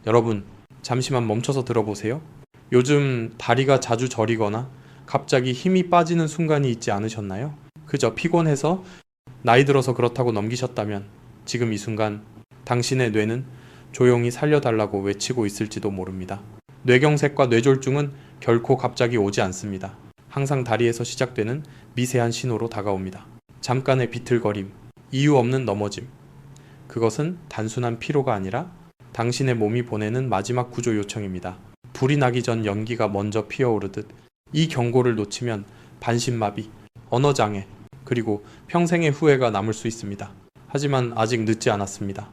여러분, 잠시만 멈춰서 들어보세요. 요즘 다리가 자주 저리거나 갑자기 힘이 빠지는 순간이 있지 않으셨나요? 그저 피곤해서 나이 들어서 그렇다고 넘기셨다면 지금 이 순간 당신의 뇌는 조용히 살려달라고 외치고 있을지도 모릅니다. 뇌경색과 뇌졸중은 결코 갑자기 오지 않습니다. 항상 다리에서 시작되는 미세한 신호로 다가옵니다. 잠깐의 비틀거림, 이유 없는 넘어짐. 그것은 단순한 피로가 아니라 당신의 몸이 보내는 마지막 구조 요청입니다. 불이 나기 전 연기가 먼저 피어오르듯 이 경고를 놓치면 반신마비, 언어장애, 그리고 평생의 후회가 남을 수 있습니다. 하지만 아직 늦지 않았습니다.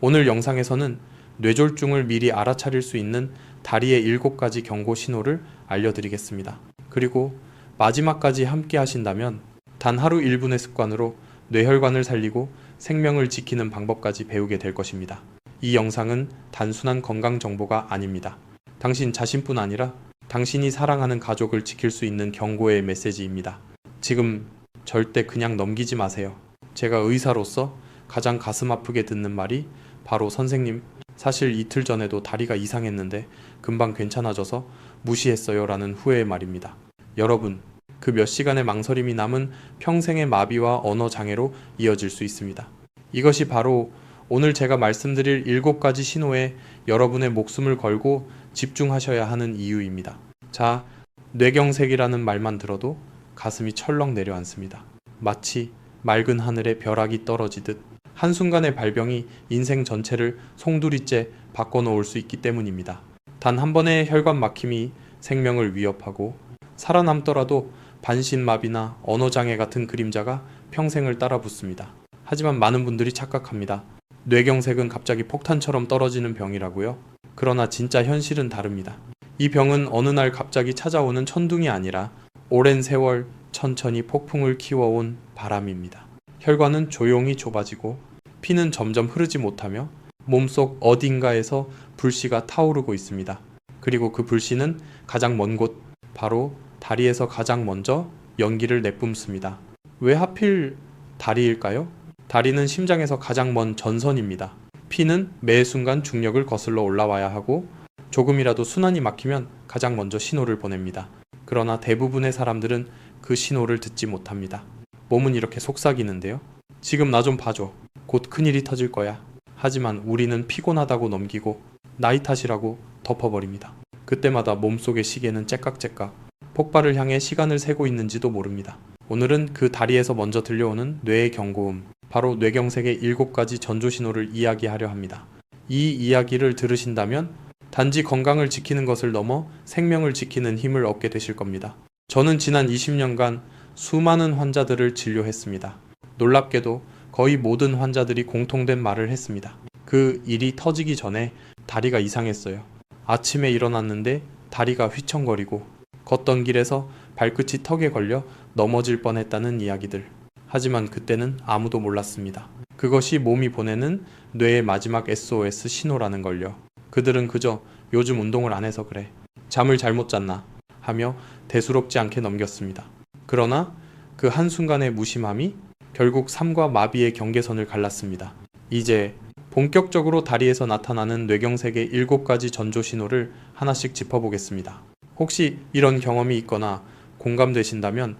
오늘 영상에서는 뇌졸중을 미리 알아차릴 수 있는 다리의 7가지 경고 신호를 알려드리겠습니다. 그리고 마지막까지 함께 하신다면 단 하루 1분의 습관으로 뇌혈관을 살리고 생명을 지키는 방법까지 배우게 될 것입니다. 이 영상은 단순한 건강 정보가 아닙니다. 당신 자신뿐 아니라 당신이 사랑하는 가족을 지킬 수 있는 경고의 메시지입니다. 지금 절대 그냥 넘기지 마세요. 제가 의사로서 가장 가슴 아프게 듣는 말이 바로 선생님, 사실 이틀 전에도 다리가 이상했는데 금방 괜찮아져서 무시했어요 라는 후회의 말입니다. 여러분, 그 몇 시간의 망설임이 남은 평생의 마비와 언어 장애로 이어질 수 있습니다. 이것이 바로 오늘 제가 말씀드릴 7가지 신호에 여러분의 목숨을 걸고 집중하셔야 하는 이유입니다. 자, 뇌경색이라는 말만 들어도 가슴이 철렁 내려앉습니다. 마치 맑은 하늘에 벼락이 떨어지듯 한순간의 발병이 인생 전체를 송두리째 바꿔놓을 수 있기 때문입니다. 단 한 번의 혈관 막힘이 생명을 위협하고 살아남더라도 반신마비나 언어장애 같은 그림자가 평생을 따라붙습니다. 하지만 많은 분들이 착각합니다. 뇌경색은 갑자기 폭탄처럼 떨어지는 병이라고요? 그러나 진짜 현실은 다릅니다. 이 병은 어느 날 갑자기 찾아오는 천둥이 아니라 오랜 세월 천천히 폭풍을 키워온 바람입니다. 혈관은 조용히 좁아지고 피는 점점 흐르지 못하며 몸속 어딘가에서 불씨가 타오르고 있습니다. 그리고 그 불씨는 가장 먼 곳, 바로 다리에서 가장 먼저 연기를 내뿜습니다. 왜 하필 다리일까요? 다리는 심장에서 가장 먼 전선입니다. 피는 매 순간 중력을 거슬러 올라와야 하고 조금이라도 순환이 막히면 가장 먼저 신호를 보냅니다. 그러나 대부분의 사람들은 그 신호를 듣지 못합니다. 몸은 이렇게 속삭이는데요. 지금 나 좀 봐줘. 곧 큰일이 터질 거야. 하지만 우리는 피곤하다고 넘기고 나이 탓이라고 덮어버립니다. 그때마다 몸속의 시계는 째깍째깍 폭발을 향해 시간을 세고 있는지도 모릅니다. 오늘은 그 다리에서 먼저 들려오는 뇌의 경고음, 바로 뇌경색의 7가지 전조신호를 이야기하려 합니다. 이 이야기를 들으신다면 단지 건강을 지키는 것을 넘어 생명을 지키는 힘을 얻게 되실 겁니다. 저는 지난 20년간 수많은 환자들을 진료했습니다. 놀랍게도 거의 모든 환자들이 공통된 말을 했습니다. 그 일이 터지기 전에 다리가 이상했어요. 아침에 일어났는데 다리가 휘청거리고 걷던 길에서 발끝이 턱에 걸려 넘어질 뻔했다는 이야기들. 하지만 그때는 아무도 몰랐습니다. 그것이 몸이 보내는 뇌의 마지막 SOS 신호라는 걸요. 그들은 그저 요즘 운동을 안 해서 그래, 잠을 잘못 잤나 하며 대수롭지 않게 넘겼습니다. 그러나 그 한순간의 무심함이 결국 삶과 마비의 경계선을 갈랐습니다. 이제 본격적으로 다리에서 나타나는 뇌경색의 7가지 전조신호를 하나씩 짚어보겠습니다. 혹시 이런 경험이 있거나 공감되신다면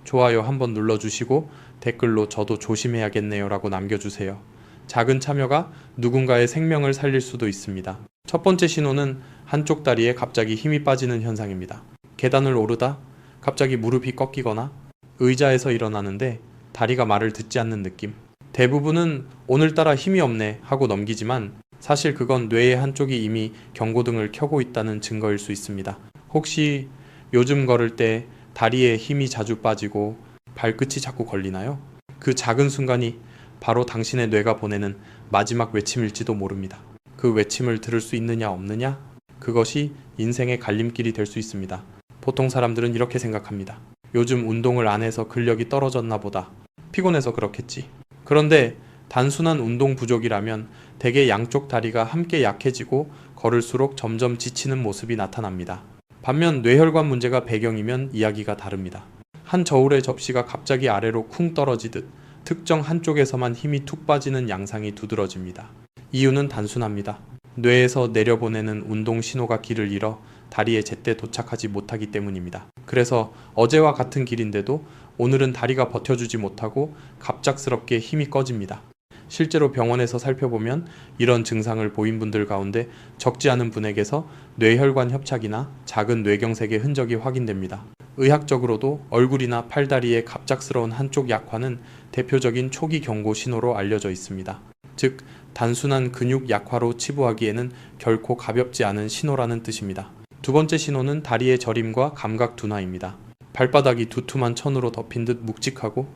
좋아요 한번 눌러주시고 댓글로 저도 조심해야겠네요 라고 남겨주세요. 작은 참여가 누군가의 생명을 살릴 수도 있습니다. 첫 번째 신호는 한쪽 다리에 갑자기 힘이 빠지는 현상입니다. 계단을 오르다 갑자기 무릎이 꺾이거나 의자에서 일어나는데 다리가 말을 듣지 않는 느낌. 대부분은 오늘따라 힘이 없네 하고 넘기지만 사실 그건 뇌의 한쪽이 이미 경고등을 켜고 있다는 증거일 수 있습니다. 혹시 요즘 걸을 때 다리에 힘이 자주 빠지고 발끝이 자꾸 걸리나요? 그 작은 순간이 바로 당신의 뇌가 보내는 마지막 외침일지도 모릅니다. 그 외침을 들을 수 있느냐 없느냐? 그것이 인생의 갈림길이 될 수 있습니다. 보통 사람들은 이렇게 생각합니다. 요즘 운동을 안 해서 근력이 떨어졌나 보다. 피곤해서 그렇겠지. 그런데 단순한 운동 부족이라면 대개 양쪽 다리가 함께 약해지고 걸을수록 점점 지치는 모습이 나타납니다. 반면 뇌혈관 문제가 배경이면 이야기가 다릅니다. 한 저울의 접시가 갑자기 아래로 쿵 떨어지듯 특정 한쪽에서만 힘이 툭 빠지는 양상이 두드러집니다. 이유는 단순합니다. 뇌에서 내려보내는 운동 신호가 길을 잃어 다리에 제때 도착하지 못하기 때문입니다. 그래서 어제와 같은 길인데도 오늘은 다리가 버텨주지 못하고 갑작스럽게 힘이 꺼집니다. 실제로 병원에서 살펴보면 이런 증상을 보인 분들 가운데 적지 않은 분에게서 뇌혈관 협착이나 작은 뇌경색의 흔적이 확인됩니다. 의학적으로도 얼굴이나 팔다리의 갑작스러운 한쪽 약화는 대표적인 초기 경고 신호로 알려져 있습니다. 즉, 단순한 근육 약화로 치부하기에는 결코 가볍지 않은 신호라는 뜻입니다. 두 번째 신호는 다리의 저림과 감각 둔화입니다. 발바닥이 두툼한 천으로 덮인 듯 묵직하고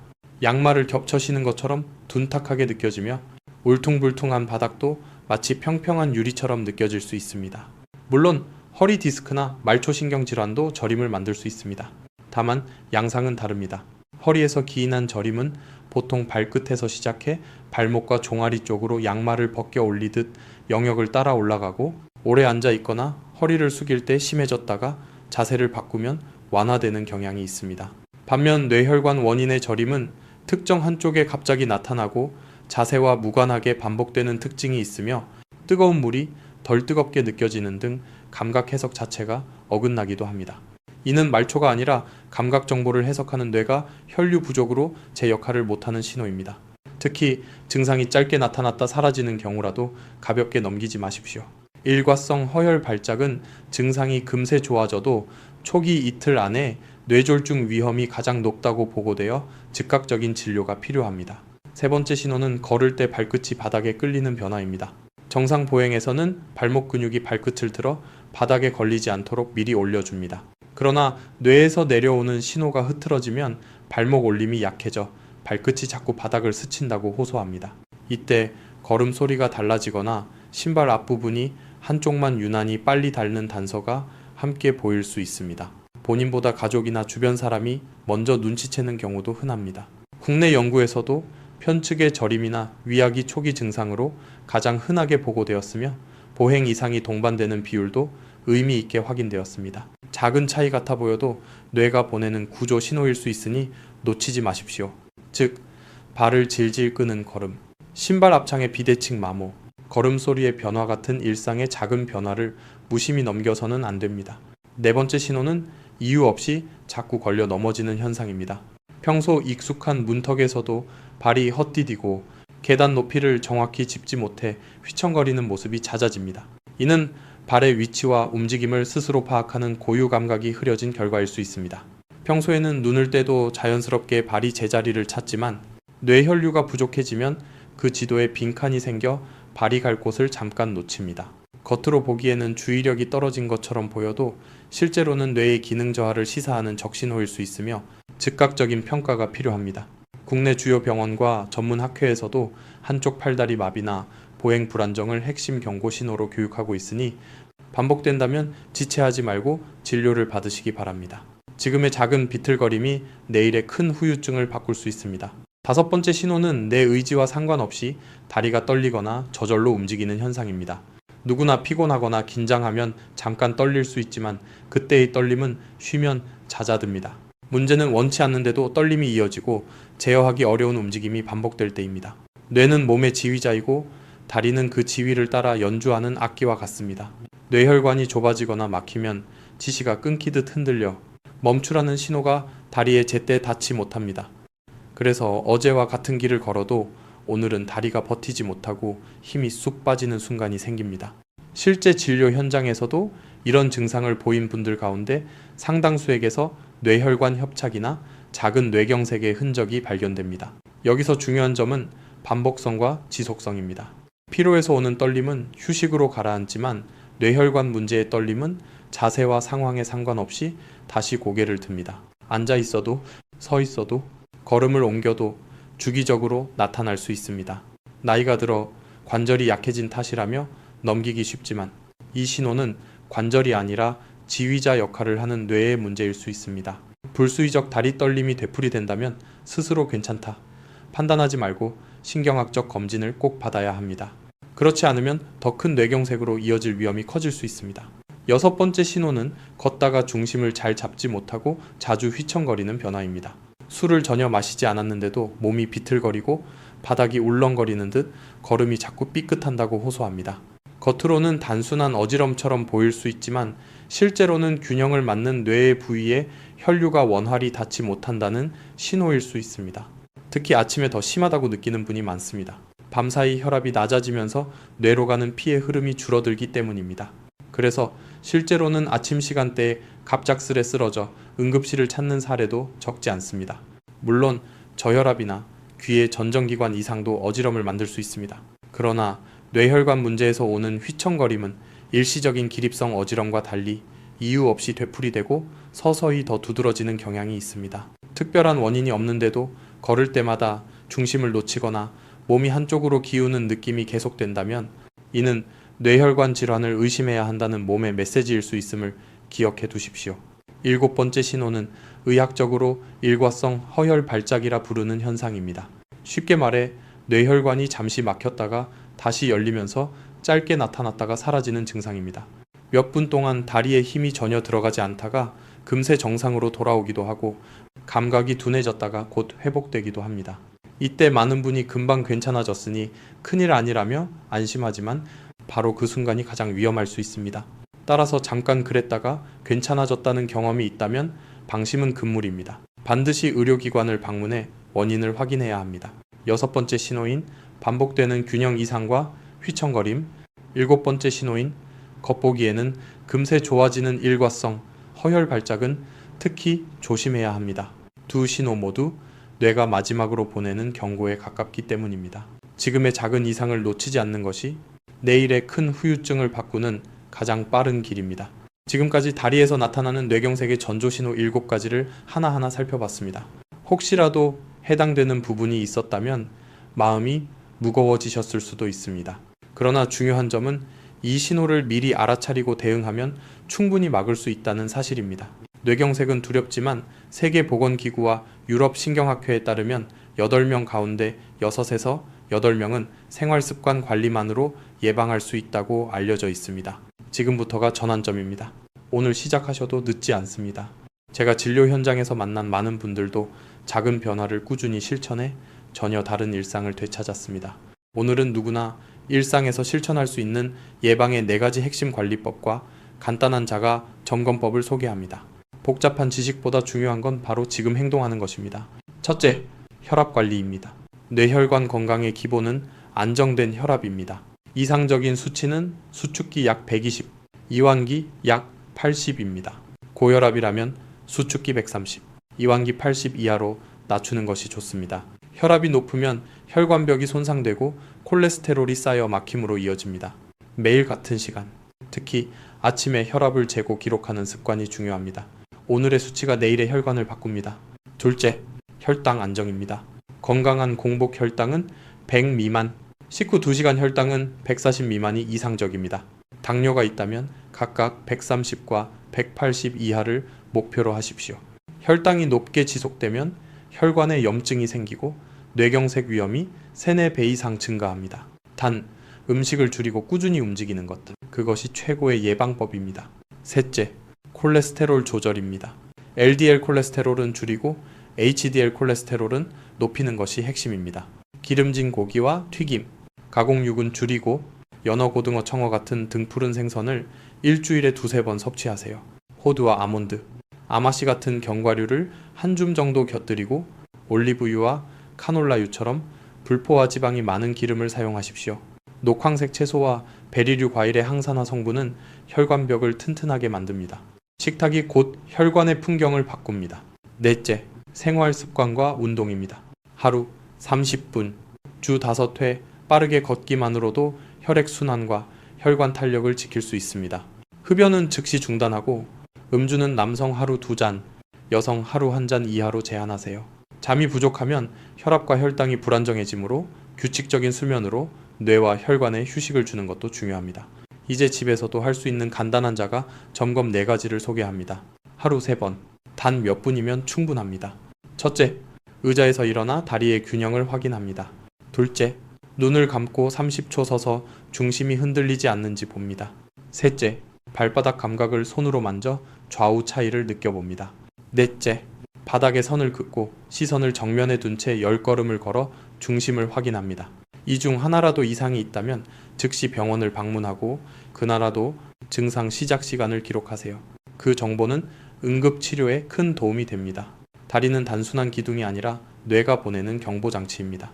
양말을 겹쳐 신은 것처럼 둔탁하게 느껴지며 울퉁불퉁한 바닥도 마치 평평한 유리처럼 느껴질 수 있습니다. 물론 허리 디스크나 말초신경 질환도 저림을 만들 수 있습니다. 다만 양상은 다릅니다. 허리에서 기인한 저림은 보통 발끝에서 시작해 발목과 종아리 쪽으로 양말을 벗겨 올리듯 영역을 따라 올라가고 오래 앉아 있거나 허리를 숙일 때 심해졌다가 자세를 바꾸면 완화되는 경향이 있습니다. 반면 뇌혈관 원인의 저림은 특정 한쪽에 갑자기 나타나고 자세와 무관하게 반복되는 특징이 있으며 뜨거운 물이 덜 뜨겁게 느껴지는 등 감각 해석 자체가 어긋나기도 합니다. 이는 말초가 아니라 감각 정보를 해석하는 뇌가 혈류 부족으로 제 역할을 못하는 신호입니다. 특히 증상이 짧게 나타났다 사라지는 경우라도 가볍게 넘기지 마십시오. 일과성 허혈 발작은 증상이 금세 좋아져도 초기 이틀 안에 뇌졸중 위험이 가장 높다고 보고되어 즉각적인 진료가 필요합니다. 세 번째 신호는 걸을 때 발끝이 바닥에 끌리는 변화입니다. 정상 보행에서는 발목 근육이 발끝을 들어 바닥에 걸리지 않도록 미리 올려줍니다. 그러나 뇌에서 내려오는 신호가 흐트러지면 발목 올림이 약해져 발끝이 자꾸 바닥을 스친다고 호소합니다. 이때 걸음 소리가 달라지거나 신발 앞부분이 한쪽만 유난히 빨리 닳는 단서가 함께 보일 수 있습니다. 본인보다 가족이나 주변 사람이 먼저 눈치채는 경우도 흔합니다. 국내 연구에서도 편측의 저림이나 위약이 초기 증상으로 가장 흔하게 보고되었으며 보행 이상이 동반되는 비율도 의미 있게 확인되었습니다. 작은 차이 같아 보여도 뇌가 보내는 구조 신호일 수 있으니 놓치지 마십시오. 즉, 발을 질질 끄는 걸음, 신발 앞창의 비대칭 마모, 걸음 소리의 변화 같은 일상의 작은 변화를 무심히 넘겨서는 안 됩니다. 네 번째 신호는 이유 없이 자꾸 걸려 넘어지는 현상입니다. 평소 익숙한 문턱에서도 발이 헛디디고 계단 높이를 정확히 짚지 못해 휘청거리는 모습이 잦아집니다. 이는 발의 위치와 움직임을 스스로 파악하는 고유 감각이 흐려진 결과일 수 있습니다. 평소에는 눈을 떼도 자연스럽게 발이 제자리를 찾지만 뇌혈류가 부족해지면 그 지도에 빈칸이 생겨 발이 갈 곳을 잠깐 놓칩니다. 겉으로 보기에는 주의력이 떨어진 것처럼 보여도 실제로는 뇌의 기능 저하를 시사하는 적신호일 수 있으며 즉각적인 평가가 필요합니다. 국내 주요 병원과 전문 학회에서도 한쪽 팔다리 마비나 보행 불안정을 핵심 경고 신호로 교육하고 있으니 반복된다면 지체하지 말고 진료를 받으시기 바랍니다. 지금의 작은 비틀거림이 내일의 큰 후유증을 바꿀 수 있습니다. 다섯 번째 신호는 내 의지와 상관없이 다리가 떨리거나 저절로 움직이는 현상입니다. 누구나 피곤하거나 긴장하면 잠깐 떨릴 수 있지만 그때의 떨림은 쉬면 잦아듭니다. 문제는 원치 않는데도 떨림이 이어지고 제어하기 어려운 움직임이 반복될 때입니다. 뇌는 몸의 지휘자이고 다리는 그 지휘를 따라 연주하는 악기와 같습니다. 뇌혈관이 좁아지거나 막히면 지시가 끊기듯 흔들려 멈추라는 신호가 다리에 제때 닿지 못합니다. 그래서 어제와 같은 길을 걸어도 오늘은 다리가 버티지 못하고 힘이 쑥 빠지는 순간이 생깁니다. 실제 진료 현장에서도 이런 증상을 보인 분들 가운데 상당수에게서 뇌혈관 협착이나 작은 뇌경색의 흔적이 발견됩니다. 여기서 중요한 점은 반복성과 지속성입니다. 피로에서 오는 떨림은 휴식으로 가라앉지만 뇌혈관 문제의 떨림은 자세와 상황에 상관없이 다시 고개를 듭니다. 앉아 있어도 서 있어도 걸음을 옮겨도 주기적으로 나타날 수 있습니다. 나이가 들어 관절이 약해진 탓이라며 넘기기 쉽지만 이 신호는 관절이 아니라 지휘자 역할을 하는 뇌의 문제일 수 있습니다. 불수의적 다리 떨림이 되풀이된다면 스스로 괜찮다 판단하지 말고 신경학적 검진을 꼭 받아야 합니다. 그렇지 않으면 더 큰 뇌경색으로 이어질 위험이 커질 수 있습니다. 여섯 번째 신호는 걷다가 중심을 잘 잡지 못하고 자주 휘청거리는 변화입니다. 술을 전혀 마시지 않았는데도 몸이 비틀거리고 바닥이 울렁거리는 듯 걸음이 자꾸 삐끗한다고 호소합니다. 겉으로는 단순한 어지럼처럼 보일 수 있지만 실제로는 균형을 맞는 뇌의 부위에 혈류가 원활히 닿지 못한다는 신호일 수 있습니다. 특히 아침에 더 심하다고 느끼는 분이 많습니다. 밤사이 혈압이 낮아지면서 뇌로 가는 피의 흐름이 줄어들기 때문입니다. 그래서 실제로는 아침 시간대에 갑작스레 쓰러져 응급실을 찾는 사례도 적지 않습니다. 물론 저혈압이나 귀의 전정기관 이상도 어지럼을 만들 수 있습니다. 그러나 뇌혈관 문제에서 오는 휘청거림은 일시적인 기립성 어지럼과 달리 이유 없이 되풀이되고 서서히 더 두드러지는 경향이 있습니다. 특별한 원인이 없는데도 걸을 때마다 중심을 놓치거나 몸이 한쪽으로 기우는 느낌이 계속된다면 이는 뇌혈관 질환을 의심해야 한다는 몸의 메시지일 수 있음을 기억해 두십시오. 7번째 신호는 의학적으로 일과성 허혈 발작이라 부르는 현상입니다. 쉽게 말해 뇌혈관이 잠시 막혔다가 다시 열리면서 짧게 나타났다가 사라지는 증상입니다. 몇 분 동안 다리에 힘이 전혀 들어가지 않다가 금세 정상으로 돌아오기도 하고 감각이 둔해졌다가 곧 회복되기도 합니다. 이때 많은 분이 금방 괜찮아졌으니 큰일 아니라며 안심하지만 바로 그 순간이 가장 위험할 수 있습니다. 따라서 잠깐 그랬다가 괜찮아졌다는 경험이 있다면 방심은 금물입니다. 반드시 의료기관을 방문해 원인을 확인해야 합니다. 6번째 신호인 반복되는 균형 이상과 휘청거림, 7번째 신호인 겉보기에는 금세 좋아지는 일과성 허혈 발작은 특히 조심해야 합니다. 두 신호 모두 뇌가 마지막으로 보내는 경고에 가깝기 때문입니다. 지금의 작은 이상을 놓치지 않는 것이 내일의 큰 후유증을 바꾸는 가장 빠른 길입니다. 지금까지 다리에서 나타나는 뇌경색의 전조신호 7가지를 하나하나 살펴봤습니다. 혹시라도 해당되는 부분이 있었다면 마음이 무거워지셨을 수도 있습니다. 그러나 중요한 점은 이 신호를 미리 알아차리고 대응하면 충분히 막을 수 있다는 사실입니다. 뇌경색은 두렵지만 세계보건기구와 유럽신경학회에 따르면 8명 가운데 6에서 8명은 생활습관 관리만으로 예방할 수 있다고 알려져 있습니다. 지금부터가 전환점입니다. 오늘 시작하셔도 늦지 않습니다. 제가 진료 현장에서 만난 많은 분들도 작은 변화를 꾸준히 실천해 전혀 다른 일상을 되찾았습니다. 오늘은 누구나 일상에서 실천할 수 있는 예방의 4가지 핵심 관리법과 간단한 자가 점검법을 소개합니다. 복잡한 지식보다 중요한 건 바로 지금 행동하는 것입니다. 첫째, 혈압 관리입니다. 뇌혈관 건강의 기본은 안정된 혈압입니다. 이상적인 수치는 수축기 약 120, 이완기 약 80입니다. 고혈압이라면 수축기 130, 이완기 80 이하로 낮추는 것이 좋습니다. 혈압이 높으면 혈관벽이 손상되고 콜레스테롤이 쌓여 막힘으로 이어집니다. 매일 같은 시간, 특히 아침에 혈압을 재고 기록하는 습관이 중요합니다. 오늘의 수치가 내일의 혈관을 바꿉니다. 둘째, 혈당 안정입니다. 건강한 공복 혈당은 100 미만, 식후 2시간 혈당은 140 미만이 이상적입니다. 당뇨가 있다면 각각 130과 180 이하를 목표로 하십시오. 혈당이 높게 지속되면 혈관에 염증이 생기고 뇌경색 위험이 3, 4배 이상 증가합니다. 단, 음식을 줄이고 꾸준히 움직이는 것, 그것이 최고의 예방법입니다. 셋째, 콜레스테롤 조절입니다. LDL 콜레스테롤은 줄이고 HDL 콜레스테롤은 높이는 것이 핵심입니다. 기름진 고기와 튀김, 가공육은 줄이고 연어, 고등어, 청어 같은 등푸른 생선을 일주일에 2-3번 섭취하세요. 호두와 아몬드, 아마씨 같은 견과류를 한 줌 정도 곁들이고 올리브유와 카놀라유처럼 불포화 지방이 많은 기름을 사용하십시오. 녹황색 채소와 베리류 과일의 항산화 성분은 혈관벽을 튼튼하게 만듭니다. 식탁이 곧 혈관의 풍경을 바꿉니다. 넷째, 생활 습관과 운동입니다. 하루 30분, 주 5회 빠르게 걷기만으로도 혈액순환과 혈관 탄력을 지킬 수 있습니다. 흡연은 즉시 중단하고 음주는 남성 하루 2잔, 여성 하루 1잔 이하로 제한하세요. 잠이 부족하면 혈압과 혈당이 불안정해지므로 규칙적인 수면으로 뇌와 혈관에 휴식을 주는 것도 중요합니다. 이제 집에서도 할 수 있는 간단한 자가 점검 4가지를 소개합니다. 하루 3번, 단 몇 분이면 충분합니다. 첫째, 의자에서 일어나 다리의 균형을 확인합니다. 둘째, 눈을 감고 30초 서서 중심이 흔들리지 않는지 봅니다. 셋째, 발바닥 감각을 손으로 만져 좌우 차이를 느껴봅니다. 넷째, 바닥에 선을 긋고 시선을 정면에 둔 채 10걸음을 걸어 중심을 확인합니다. 이 중 하나라도 이상이 있다면 즉시 병원을 방문하고 그나라도 증상 시작 시간을 기록하세요. 그 정보는 응급치료에 큰 도움이 됩니다. 다리는 단순한 기둥이 아니라 뇌가 보내는 경보장치입니다.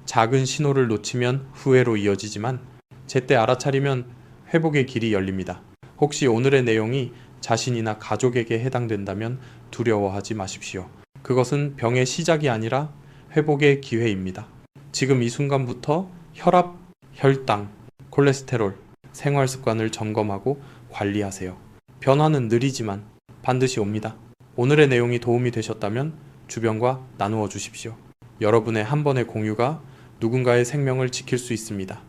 작은 신호를 놓치면 후회로 이어지지만 제때 알아차리면 회복의 길이 열립니다. 혹시 오늘의 내용이 자신이나 가족에게 해당된다면 두려워하지 마십시오. 그것은 병의 시작이 아니라 회복의 기회입니다. 지금 이 순간부터 혈압, 혈당, 콜레스테롤, 생활 습관을 점검하고 관리하세요. 변화는 느리지만 반드시 옵니다. 오늘의 내용이 도움이 되셨다면 주변과 나누어 주십시오. 여러분의 한 번의 공유가 누군가의 생명을 지킬 수 있습니다.